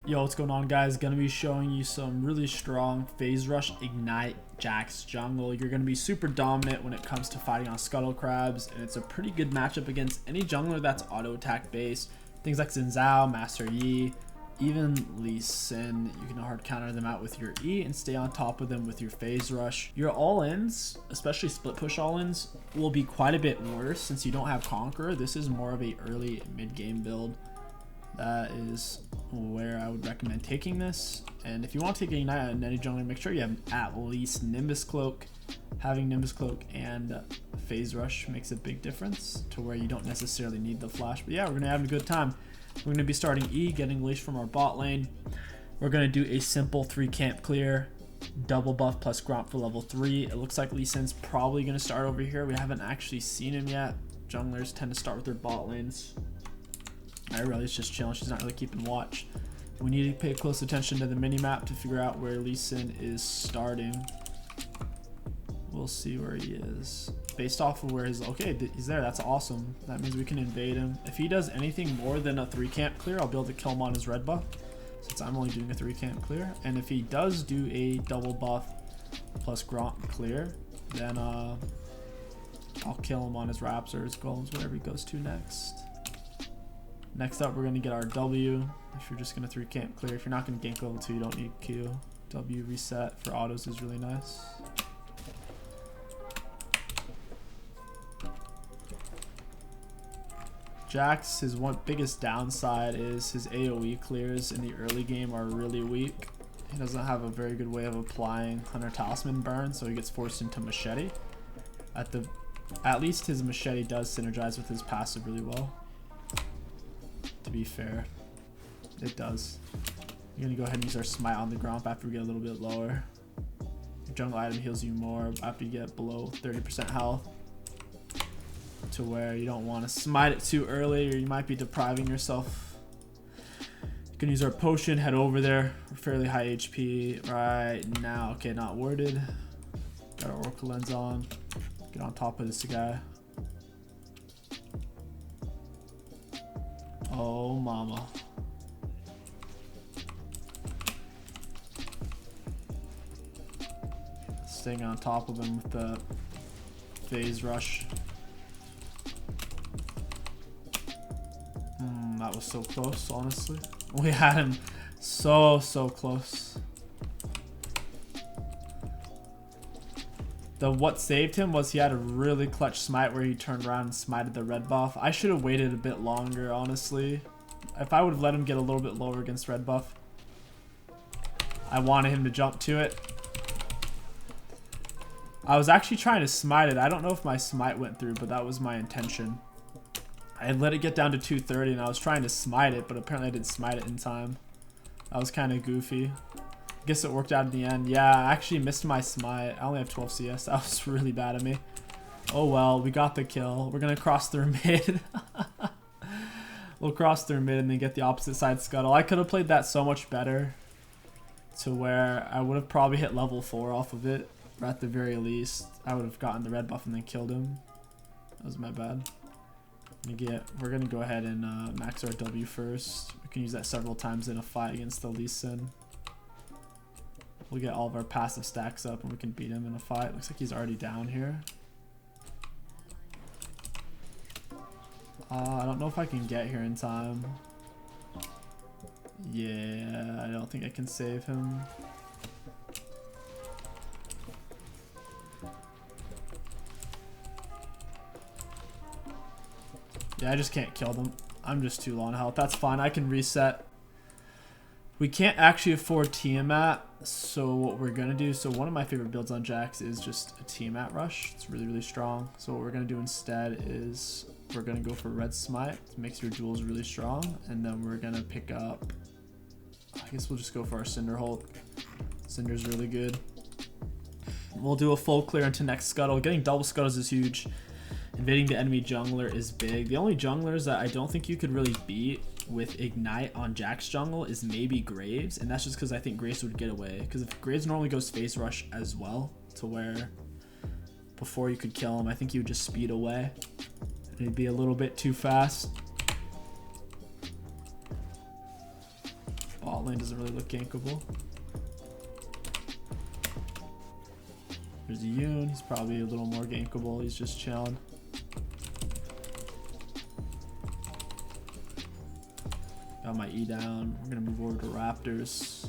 Yo, what's going on, guys? Gonna be showing you some really strong phase rush ignite Jax Jungle. You're gonna be super dominant when it comes to fighting on scuttle crabs, and it's a pretty good matchup against any jungler that's auto attack based. Things like Xin Zhao, Master Yi, even Lee Sin. You can hard counter them out with your E and stay on top of them with your phase rush. Your all-ins, especially split push all-ins, will be quite a bit worse since you don't have Conqueror. This is more of a early mid-game build. That is where I would recommend taking this. And if you want to take Ignite on any jungler, make sure you have at least Nimbus Cloak. Having Nimbus Cloak and Phase Rush makes a big difference to where you don't necessarily need the flash. But yeah, we're going to have a good time. We're going to be starting E, getting leash from our bot lane. We're going to do a simple 3 camp clear, double buff plus Gromp for level 3. It looks like Lee Sin's probably going to start over here. We haven't actually seen him yet. Junglers tend to start with their bot lanes. Irelia just chilling. She's not really keeping watch. We need to pay close attention to the mini-map to figure out where Lee Sin is starting. We'll see where he is. Based off of where he's... Okay, he's there. That's awesome. That means we can invade him. If he does anything more than a 3 camp clear, I'll be able to kill him on his red buff, since I'm only doing a 3 camp clear. And if he does do a double buff plus Gromp clear, then I'll kill him on his Raps or his Golems, whatever he goes to next. Next up, we're going to get our W. If you're just going to 3 camp clear. If you're not going to gank level 2, you don't need Q. W reset for autos is really nice. Jax, his biggest downside is his AoE clears in the early game are really weak. He doesn't have a very good way of applying Hunter Talisman burn, so he gets forced into Machete. At least his Machete does synergize with his passive really well. To be fair, it does. You're gonna go ahead and use our smite on the Gromp after we get a little bit lower. Your jungle item heals you more after you get below 30% health, to where you don't want to smite it too early or you might be depriving yourself. You can use our potion, head over there. We're fairly high HP right now. Okay, not warded. Got our Oracle lens on. Get on top of this guy. Oh mama. Staying on top of him with the phase rush. That was so close, honestly. We had him so close. What saved him was he had a really clutch smite where he turned around and smited the red buff. I should have waited a bit longer, honestly. If I would have let him get a little bit lower against red buff. I wanted him to jump to it. I was actually trying to smite it. I don't know if my smite went through, but that was my intention. I had let it get down to 230 and I was trying to smite it, but apparently I didn't smite it in time. That was kind of goofy. Guess it worked out in the end. Yeah, I actually missed my smite. I only have 12 CS. That was really bad of me. Oh well, we got the kill. We're gonna cross through mid. We'll cross through mid and then get the opposite side scuttle. I could have played that so much better, to where I would have probably hit level 4 off of it, or at the very least I would have gotten the red buff and then killed him. That was my bad. We're gonna go ahead and max our W first. We can use that several times in a fight against the Lee Sin. We'll get all of our passive stacks up and we can beat him in a fight. Looks like he's already down here. I don't know if I can get here in time. Yeah, I don't think I can save him. Yeah, I just can't kill them. I'm just too low on health. That's fine. I can reset. We can't actually afford Tiamat, so what we're going to do... So one of my favorite builds on Jax is just a Tiamat rush. It's really strong. So what we're going to do instead is we're going to go for Red Smite. It makes your duels really strong. And then we're going to pick up... I guess we'll just go for our Cinder Hulk. Cinder's really good. We'll do a full clear into next scuttle. Getting double scuttles is huge. Invading the enemy jungler is big. The only junglers that I don't think you could really beat with Ignite on Jax Jungle is maybe Graves, and that's just because I think Graves would get away. Because if Graves normally goes phase rush as well, to where before you could kill him, I think he would just speed away. And he'd be a little bit too fast. Bot lane doesn't really look gankable. There's a Yoon. He's probably a little more gankable. He's just chilling. Got my E down. We're gonna move over to Raptors.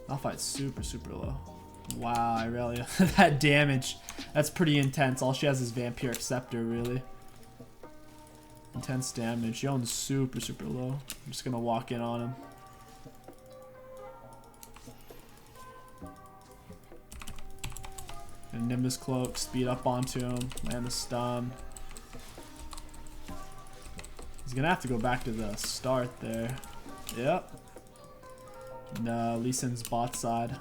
Malphite's super, super low. Wow, Irelia. That damage. That's pretty intense. All she has is Vampiric Scepter, really. Intense damage. Yone's super, super low. I'm just gonna walk in on him. And Nimbus Cloak, speed up onto him, land the stun. He's gonna have to go back to the start there. Yep. No, Lee Sin's bot side.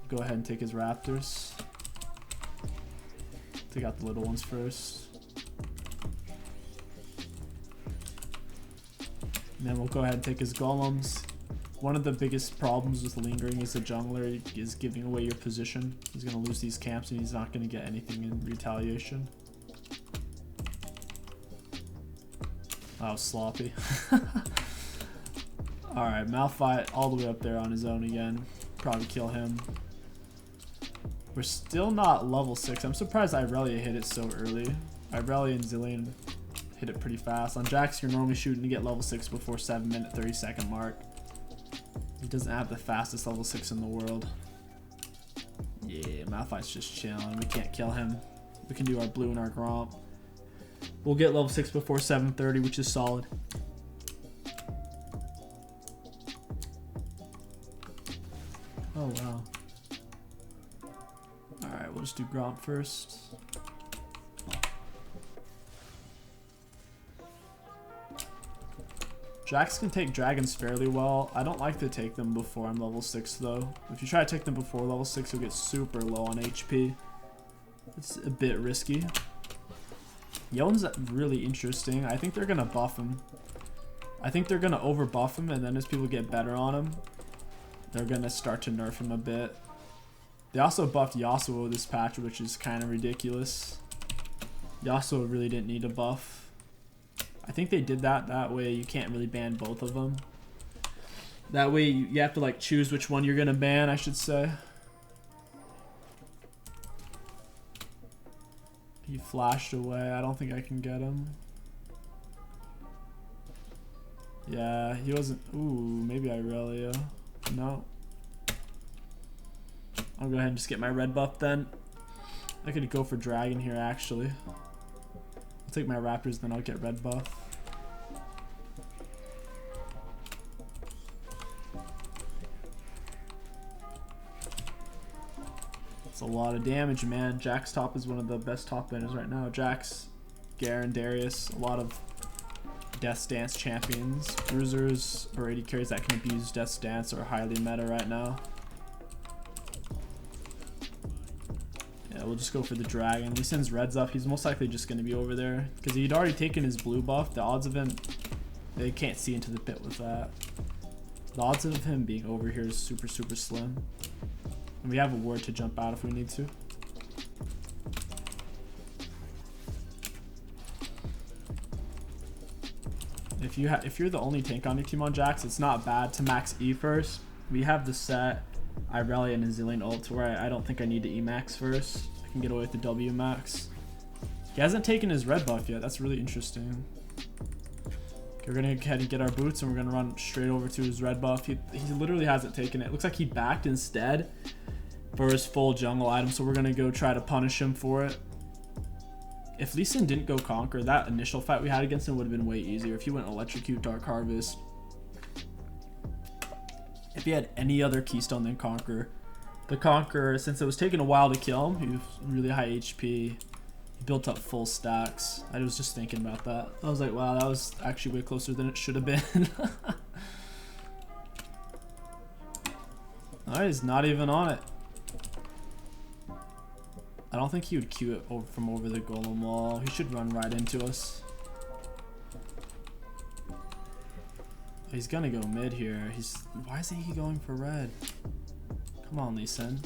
Go ahead and take his Raptors. Take out the little ones first. And then we'll go ahead and take his golems. One of the biggest problems with lingering is the jungler is giving away your position. He's going to lose these camps and he's not going to get anything in retaliation. That was sloppy. Alright, Malphite all the way up there on his own again. Probably kill him. We're still not level 6. I'm surprised Irelia hit it so early. Irelia and Zilean hit it pretty fast. On Jax, you're normally shooting to get level 6 before 7-minute 30-second mark. He doesn't have the fastest level 6 in the world. Yeah, Malphite's just chilling. We can't kill him. We can do our blue and our Gromp. We'll get level 6 before 7:30, which is solid. Oh, wow. Alright, we'll just do Gromp first. Jax can take dragons fairly well. I don't like to take them before I'm level 6 though. If you try to take them before level 6, you'll get super low on HP. It's a bit risky. Yone's really interesting. I think they're going to buff him. I think they're going to over buff him, and then as people get better on him, they're going to start to nerf him a bit. They also buffed Yasuo this patch, which is kind of ridiculous. Yasuo really didn't need a buff. I think they did that way you can't really ban both of them. That way you have to like choose which one you're gonna ban, I should say. He flashed away. I don't think I can get him. Yeah, he wasn't. Ooh, maybe Irelia. No. I'll go ahead and just get my red buff then. I could go for dragon here actually. I'll take my Raptors, then I'll get red buff. It's a lot of damage, man. Jax top is one of the best top laners right now. Jax, Garen, Darius, a lot of Death Stance champions. Bruisers or AD carries that can abuse Death Stance are highly meta right now. Yeah, we'll just go for the dragon. He sends reds up. He's most likely just going to be over there because he'd already taken his blue buff. The odds of him, they can't see into the pit with that. The odds of him being over here is super, super slim. And we have a ward to jump out if we need to. If you're the only tank on your team on Jax, it's not bad to max E first. We have the set Irelia and a Zilean ult to where I don't think I need to E max first. I can get away with the W max. He hasn't taken his red buff yet. That's really interesting. Okay, we're gonna go ahead and get our boots and we're gonna run straight over to his red buff. He literally hasn't taken it. Looks like he backed instead for his full jungle item, so we're gonna go try to punish him for it. If Lee Sin didn't go Conquer, that initial fight we had against him would have been way easier. If he went Electrocute, Dark Harvest. If he had any other keystone than Conquer. The Conquer, since it was taking a while to kill him, he was really high HP. He built up full stacks. I was just thinking about that. I was like, wow, that was actually way closer than it should have been. Alright, he's not even on it. I don't think he would Q it over from over the golem wall. He should run right into us. He's gonna go mid here. Why isn't he going for red? Come on, Lee Sin.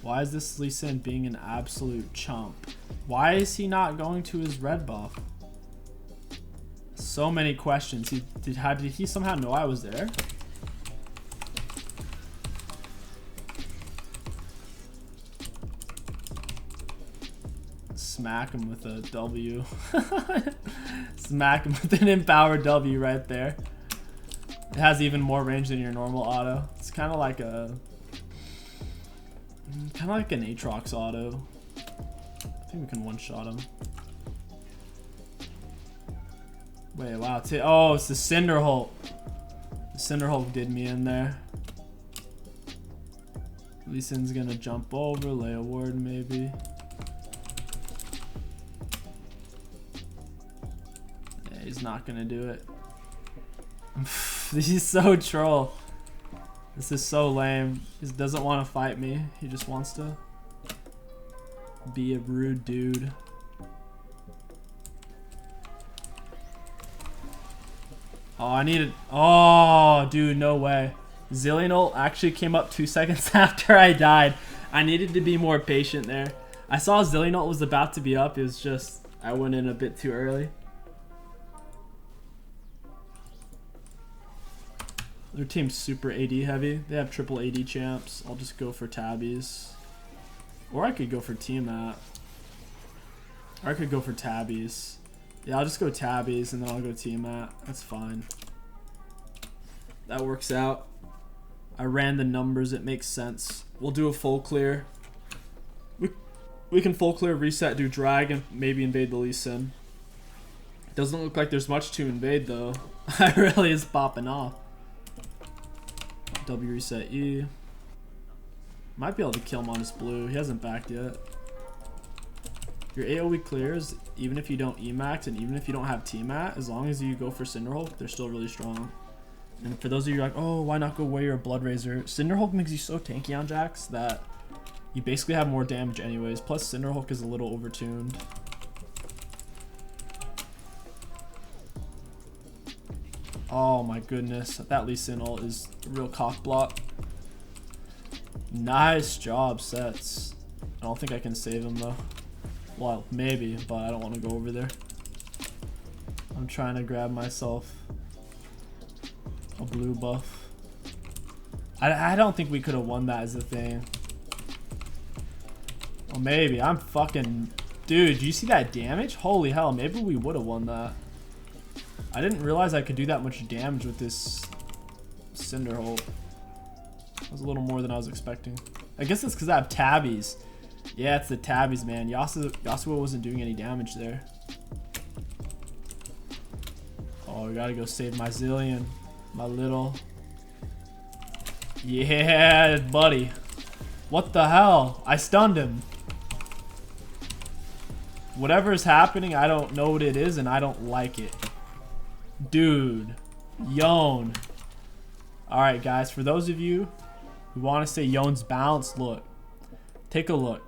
Why is this Lee Sin being an absolute chump? Why is he not going to his red buff? So many questions. How did he somehow know I was there? Smack him with a W. Smack him with an empowered W right there. It has even more range than your normal auto. It's kind of like an Aatrox auto. I think we can one-shot him. Wait, wow. Oh, it's the Cinderhulk. The Cinderhulk did me in there. Lee Sin's gonna jump over, lay a ward maybe. Yeah, he's not gonna do it. He's so troll. This is so lame. He doesn't want to fight me. He just wants to be a rude dude. Oh, I needed. Oh, dude, no way. Zillion ult actually came up 2 seconds after I died. I needed to be more patient there. I saw Zillion ult was about to be up. It was just I went in a bit too early. Their team's super AD heavy. They have triple AD champs. I'll just go for tabbies. Or I could go for Tiamat. Or I could go for tabbies. Yeah, I'll just go tabbies and then I'll go Tiamat. That's fine. That works out. I ran the numbers. It makes sense. We'll do a full clear. We can full clear, reset, do drag, and maybe invade the Lee Sin. Doesn't look like there's much to invade though. I really is popping off. W reset E. Might be able to kill him on his blue. He hasn't backed yet. Your AoE clears even if you don't Emax and even if you don't have T-Mat. As long as you go for Cinderhulk, they're still really strong. And for those of you like, oh, why not go Warrior or Blood Razor? Cinderhulk makes you so tanky on Jax that you basically have more damage anyways. Plus Cinderhulk is a little overtuned. Oh my goodness, that Lee Sin ult is a real cock block. Nice job, Sets. I don't think I can save him though. Well, maybe, but I don't want to go over there. I'm trying to grab myself a blue buff. I don't think we could have won that as a thing. Well, maybe. I'm fucking... Dude, do you see that damage? Holy hell, maybe we would have won that. I didn't realize I could do that much damage with this Cinderhulk. That was a little more than I was expecting. I guess it's because I have tabbies. Yeah, it's the tabbies, man. Yasuo wasn't doing any damage there. Oh, I gotta go save my Zillion. My little... Yeah, buddy. What the hell? I stunned him. Whatever is happening, I don't know what it is, and I don't like it. Dude. Yone. Alright, guys. For those of you who want to say Yone's balanced, look. Take a look.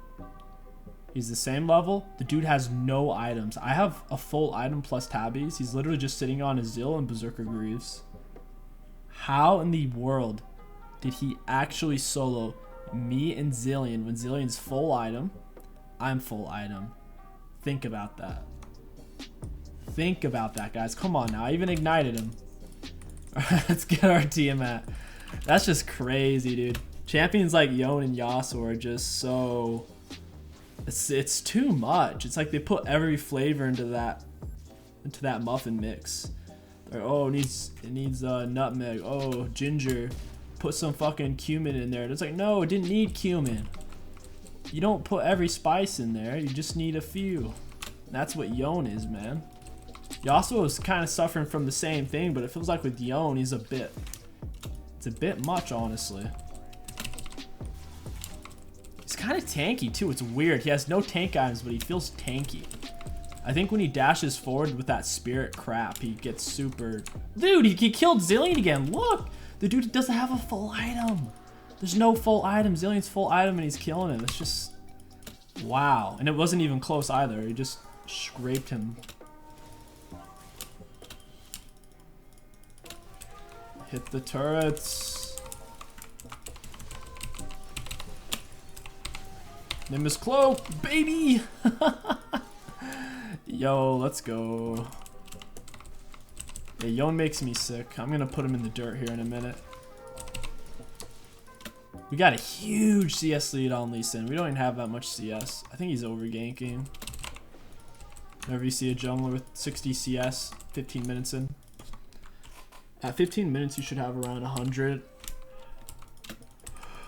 He's the same level. The dude has no items. I have a full item plus tabbies. He's literally just sitting on his Zill and Berserker Greaves. How in the world did he actually solo me and Zillion when Zillion's full item? I'm full item. Think about that. Think about that, guys. Come on now. I even ignited him. Alright, let's get our Tiamat. That's just crazy, dude. Champions like Yone and Yasuo are just so... It's too much. It's like they put every flavor into that muffin mix. Like, oh, it needs nutmeg. Oh, ginger. Put some fucking cumin in there. It's like, no, it didn't need cumin. You don't put every spice in there. You just need a few. That's what Yone is, man. Yasuo is kind of suffering from the same thing, but it feels like with Yone, it's a bit much, honestly. He's kind of tanky too. It's weird. He has no tank items, but he feels tanky. I think when he dashes forward with that spirit crap, he gets super... Dude, he killed Zillion again. Look! The dude doesn't have a full item. There's no full item. Zillion's full item and he's killing him. It's just... Wow. And it wasn't even close either. He just scraped him. Hit the turrets. Name is Cloak, baby! Yo, let's go. Yeah, Yone makes me sick. I'm gonna put him in the dirt here in a minute. We got a huge CS lead on Lee Sin. We don't even have that much CS. I think he's over ganking. Whenever you see a jungler with 60 CS, 15 minutes in. At 15 minutes, you should have around 100.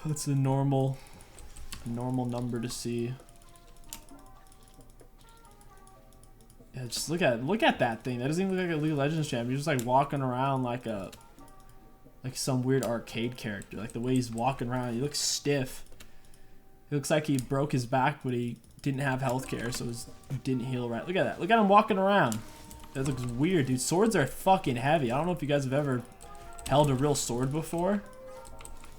That's a normal number to see. Yeah, just look at that thing. That doesn't even look like a League of Legends champion. You're just like walking around like some weird arcade character. Like the way he's walking around, he looks stiff. He looks like he broke his back, but he didn't have healthcare, so he didn't heal right. Look at that. Look at him walking around. That looks weird, dude. Swords are fucking heavy. I don't know if you guys have ever held a real sword before,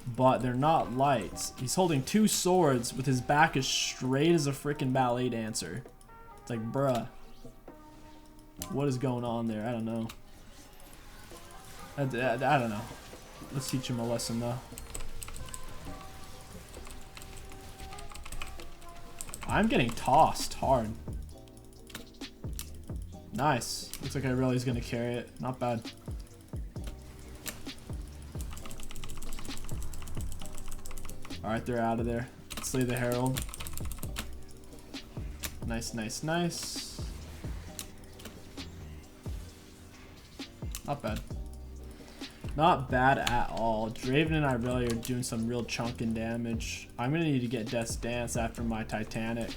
but they're not light. He's holding 2 swords with his back as straight as a freaking ballet dancer. It's like, bruh. What is going on there? I don't know. I don't know. Let's teach him a lesson, though. I'm getting tossed hard. Nice. Looks like Irelia's gonna carry it. Not bad. Alright, they're out of there. Slay the Herald. Nice, nice, nice. Not bad. Not bad at all. Draven and Irelia are doing some real chunking damage. I'm gonna need to get Death's Dance after my Titanic.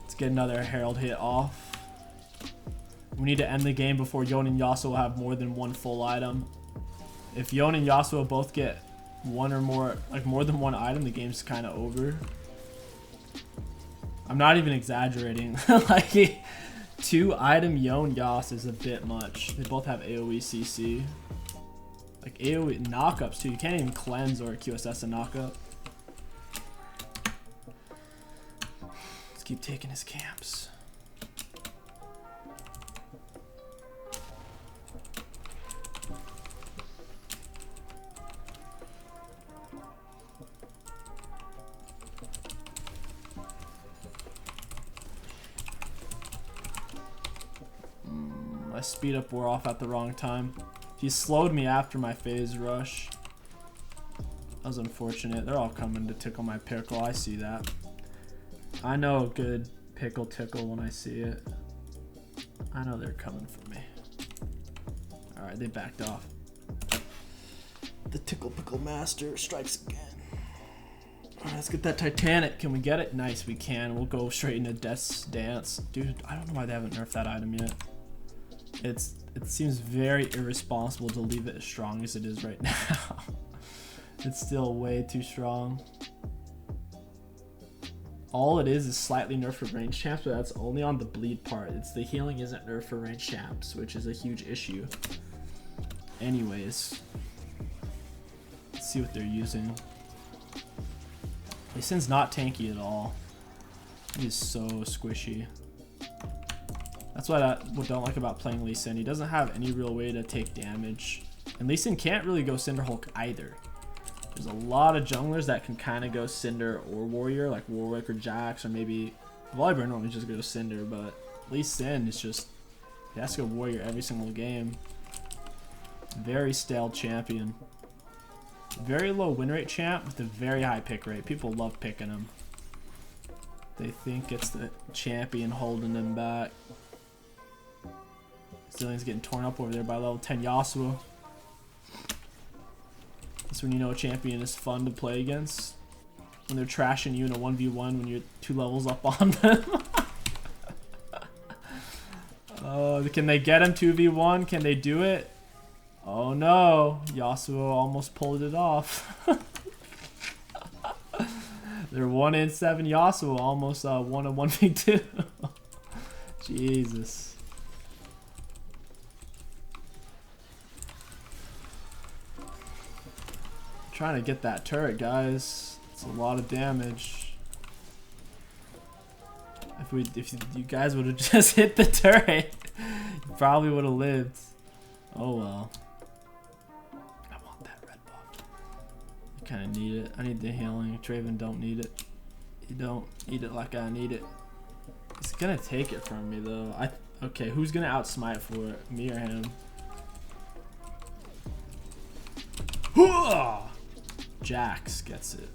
Let's get another Herald hit off. We need to end the game before Yone and Yasuo have more than 1 full item. If Yone and Yasuo both get 1 or more, like more than 1 item, the game's kind of over. I'm not even exaggerating. Like 2 item Yone Yas is a bit much. They both have AoE CC. Like AoE knockups too. You can't even cleanse or QSS a knockup. Let's keep taking his camps. My speed up wore off at the wrong time. He slowed me after my phase rush. That was unfortunate. They're all coming to tickle my pickle. I see that. I know a good pickle tickle when I see it. I know they're coming for me. Alright, they backed off. The tickle pickle master strikes again. Alright, let's get that Titanic. Can we get it? Nice, we can. We'll go straight into Death's Dance. Dude, I don't know why they haven't nerfed that item yet. It seems very irresponsible to leave it as strong as it is right now. It's still way too strong. All it is slightly nerfed for range champs, but that's only on the bleed part. It's the healing isn't nerfed for range champs, which is a huge issue. Anyways, let's see what they're using. Lee Sin's not tanky at all. He's so squishy. That's what I don't like about playing Lee Sin. He doesn't have any real way to take damage. And Lee Sin can't really go Cinderhulk either. There's a lot of junglers that can kind of go Cinder or Warrior, like Warwick or Jax, or maybe Volibear normally just goes Cinder, but Lee Sin is just, he has to go Warrior every single game. Very stale champion. Very low win rate champ with a very high pick rate. People love picking him. They think it's the champion holding him back. Zillion's getting torn up over there by level 10 Yasuo. That's when you know a champion is fun to play against. When they're trashing you in a 1v1 when you're 2 levels up on them. Oh, can they get him 2v1? Can they do it? Oh no, Yasuo almost pulled it off. They're 1 in 7 Yasuo almost won a 1v2. Jesus. Trying to get that turret, guys. It's a lot of damage. If you guys would have just hit the turret, you probably would have lived. Oh well. I want that red buff. I kind of need it. I need the healing. Draven don't need it. You don't need it like I need it. He's gonna take it from me though. Okay, who's gonna outsmite for it? Me or him? Jax gets it.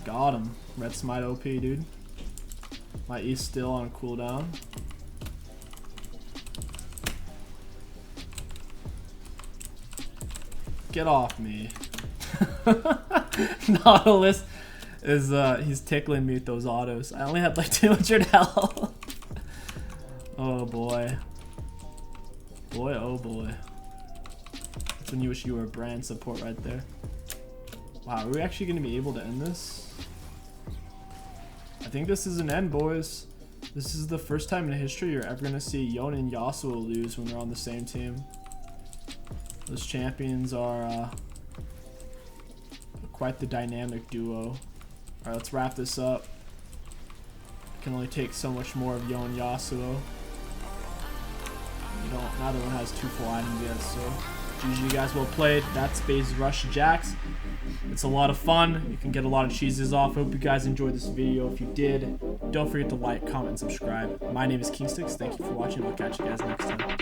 Got him. Red smite OP, dude. My E's still on cooldown. Get off me. Nautilus is he's tickling me with those autos. I only had like 200 health. Oh boy. Boy, oh boy. That's when you wish you were a brand support right there. Wow, are we actually gonna be able to end this? I think this is an end, boys. This is the first time in history you're ever gonna see Yon and Yasuo lose when they're on the same team. Those champions are quite the dynamic duo. Alright, let's wrap this up. I can only take so much more of Yon and Yasuo. Neither one has 2 full items yet, so GG guys, well played. That's Build Runes Jax. It's a lot of fun. You can get a lot of cheeses off. Hope you guys enjoyed this video. If you did, don't forget to like, comment, and subscribe. My name is KingStix. Thank you for watching. We'll catch you guys next time.